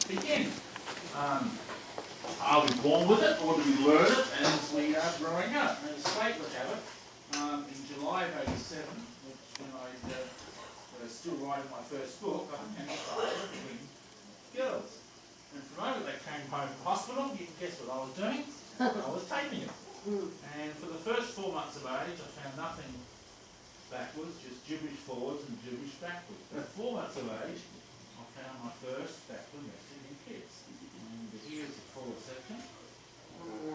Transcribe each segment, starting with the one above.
begin. Are we born with it, or do we learn it as we are growing up? And as Slate would have it, in July of '87, which when I was still writing my first book, I had a child between girls. And from the moment they came home from hospital, you can guess what I was doing? I was taping it. And for the first 4 months of age, I found nothing backwards, just gibberish forwards and gibberish backwards. At 4 months of age, I found my first backward message in kids. And here's the full section. And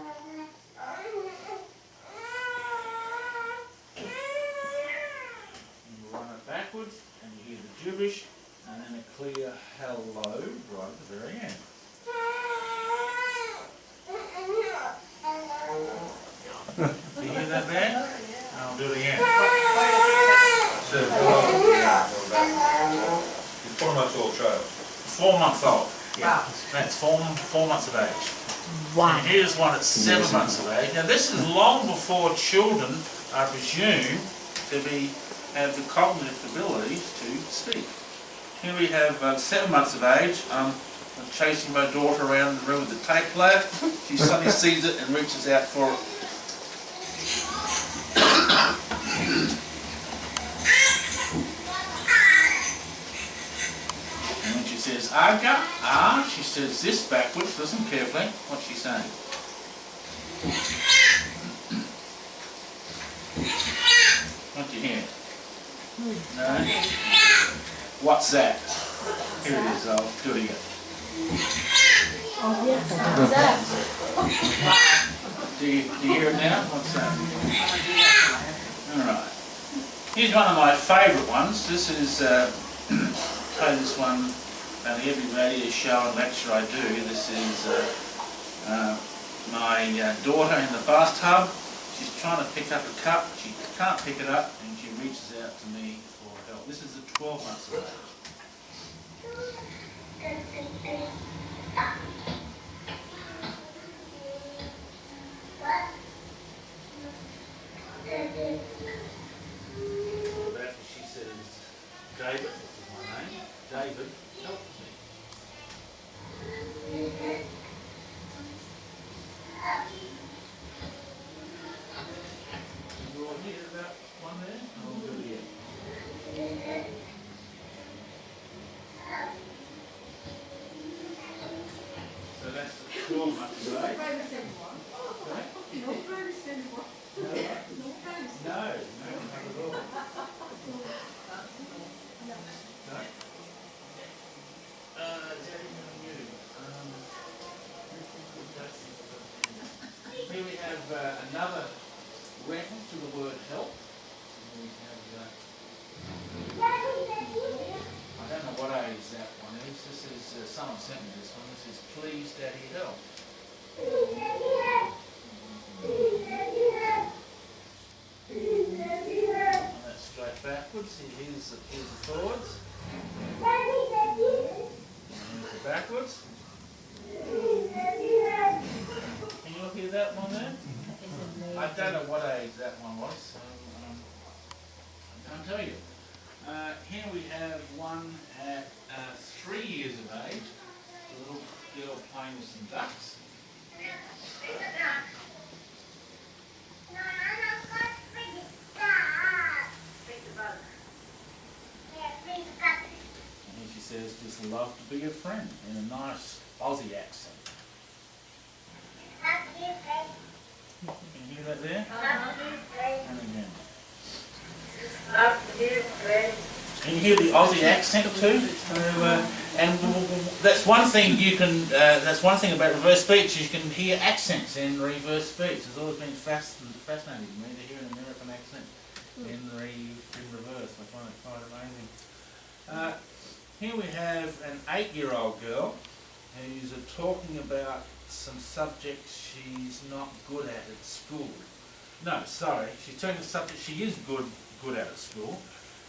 you run it backwards, and you hear the gibberish, and then a clear hello right at the very end. Do you hear that there? I'll do it again. So, you're 4 months old child. 4 months old. Yeah. That's four months of age. Wow. And here's one at 7 months of age. Now this is long before children are presumed to have the cognitive abilities to speak. Here we have 7 months of age. I'm chasing my daughter around the room with the tape player. She suddenly sees it and reaches out for it. And when she says aga, she says this backwards. Listen carefully. What's she saying? What do you hear? No? What's that? Here it is. I'll do it again. Oh, yes, that's that. Do you hear it now? What's that? Alright. Here's one of my favourite ones. This is, play this one about every radio show and lecture I do. This is my daughter in the bathtub. She's trying to pick up a cup. She can't pick it up and she reaches out to me for help. This is at 12 months of age. She says, David, which is my name, David, help me. You all hear about one there? I'll do it again. So that's the 12 months of age. No, not at all. Here we have another reference to the word help. We have, I don't know what age that one is. This is, someone sent me this one. This is please daddy help. And that's straight backwards. Here's the forwards. Here's the backwards. Can you hear that one there? I don't know what age that one was, so I can't tell you. Here we have one at 3 years of age. A little girl playing with some ducks. And she says, just love to be a friend, in a nice Aussie accent. Can you hear that there? And again. Can you hear the Aussie accent too? And that's one thing you can. That's one thing about reverse speech. You can hear accents in reverse speech. It's always been fascinating to me to hear an American accent in reverse. I find it quite amazing. Here we have an 8-year-old girl who's talking about some subjects she's not good at school. No, sorry, she's telling the subject she is good at school,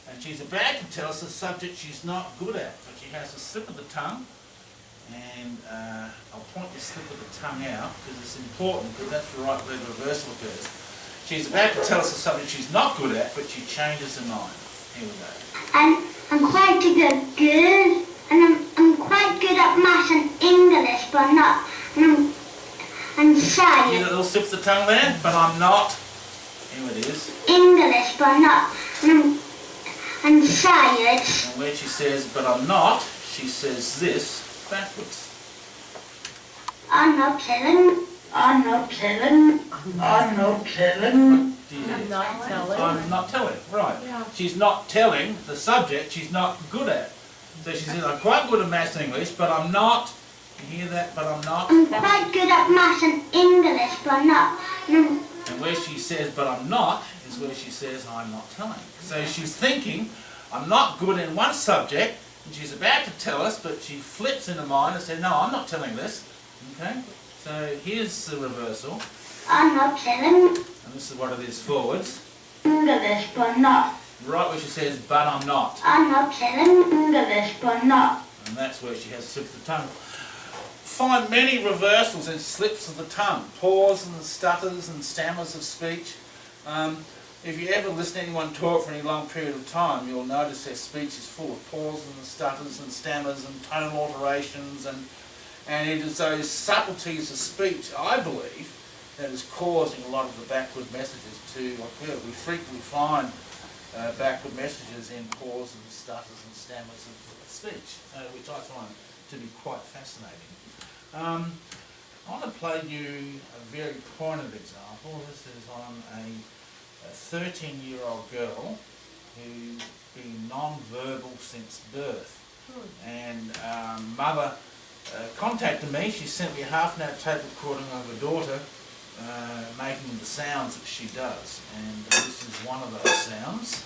and she's about to tell us a subject she's not good at, but she has a slip of the tongue, and I'll point the slip of the tongue out because it's important, because that's the right where the reversal occurs. She's about to tell us a subject she's not good at, but she changes her mind. Here we go. I'm quite good, and I'm quite quite good at maths and English, but not and See the science. little slip of the tongue there? But I'm not. Here it is. English, but not and science. And where she says, but I'm not, she says this backwards. I'm not telling. I'm not telling. I'm not telling. Do you hear? I'm not telling. I'm not telling, right. Yeah. She's not telling the subject she's not good at. So she says, I'm quite good at maths and English, but I'm not. You hear that? But I'm not. I'm quite good at maths and English, but not. And where she says, but I'm not, is where she says, I'm not telling. So she's thinking, I'm not good in one subject, and she's about to tell us, but she flips in her mind and says, no, I'm not telling this. Okay? So here's the reversal. I'm not telling. And this is what it is forwards. English, but not. Right where she says, but I'm not. I'm not telling. English, but not. And that's where she has slips of the tongue. Find many reversals and slips of the tongue, pauses and stutters and stammers of speech. If you ever listen to anyone talk for any long period of time, you'll notice their speech is full of pauses and stutters and stammers and tonal alterations, and it is those subtleties of speech, I believe, that is causing a lot of the backward messages to occur. We frequently find backward messages in pauses, stutters and stammers of speech, which I find to be quite fascinating. I want to play you a very pointed example. This is on a 13-year-old girl who's been non-verbal since birth. And mother contacted me. She sent me a half-an-hour tape recording of her daughter making the sounds that she does. And this is one of those sounds.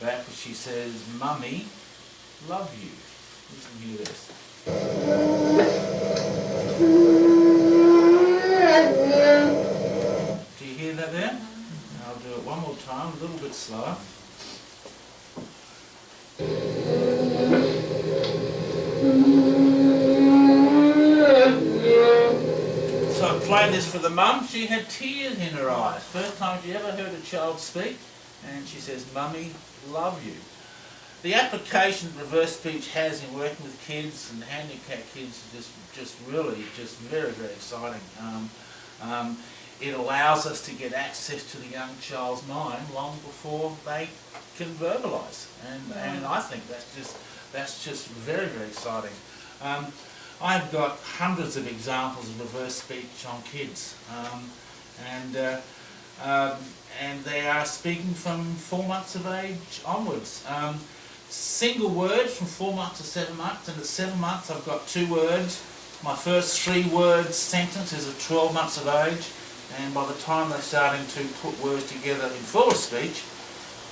Back where she says, Mummy, love you. Listen, hear this. Do you hear that there? I'll do it one more time, a little bit slower. So I played this for the mum. She had tears in her eyes. First time she ever heard a child speak. And she says, Mummy, love you. The application that reverse speech has in working with kids and handicapped kids is just really very, very exciting. It allows us to get access to the young child's mind long before they can verbalise. And I think that's just very, very exciting. I've got hundreds of examples of reverse speech on kids. And they are speaking from 4 months of age onwards. Single words from 4 months to 7 months, and at 7 months I've got 2 words. My first 3 words sentence is at 12 months of age, and by the time they're starting to put words together in forward speech,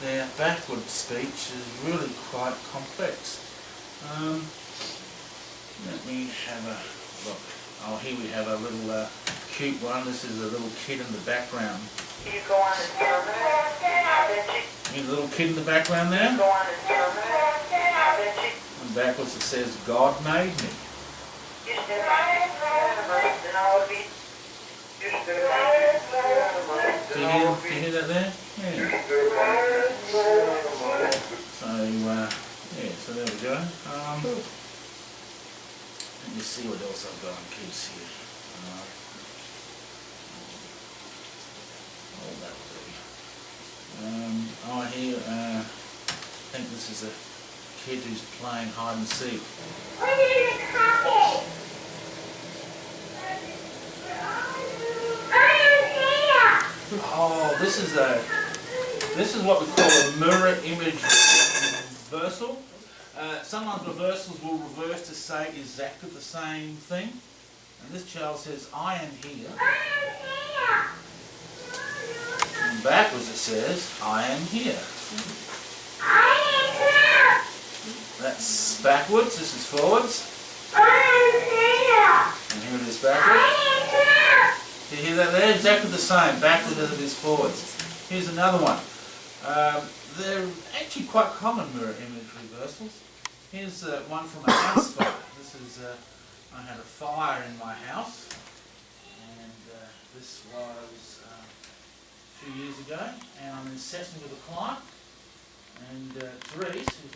their backward speech is really quite complex. Let me have a look. Oh, here we have a little cute one. This is a little kid in the background. You go on and tell her. See the little kid in the background there? Go on and tell her. And backwards it says, God made me. Do you hear that there? Yeah. So there we go. Let me see what else I've got on kids here. Here, I think this is a kid who's playing hide and seek. Oh, this is what we call a mirror image reversal. Sometimes reversals will reverse to say exactly the same thing. And this child says, I am here. And backwards it says, I am here. That's backwards, this is forwards. And here it is backwards. Do you hear that there? Exactly the same, backwards as it is forwards. Here's another one. They're actually quite common mirror image reversals. Here's one from a house fire. This is, I had a fire in my house, and this was 2 years ago, and I'm in a session with a client, and Therese, who's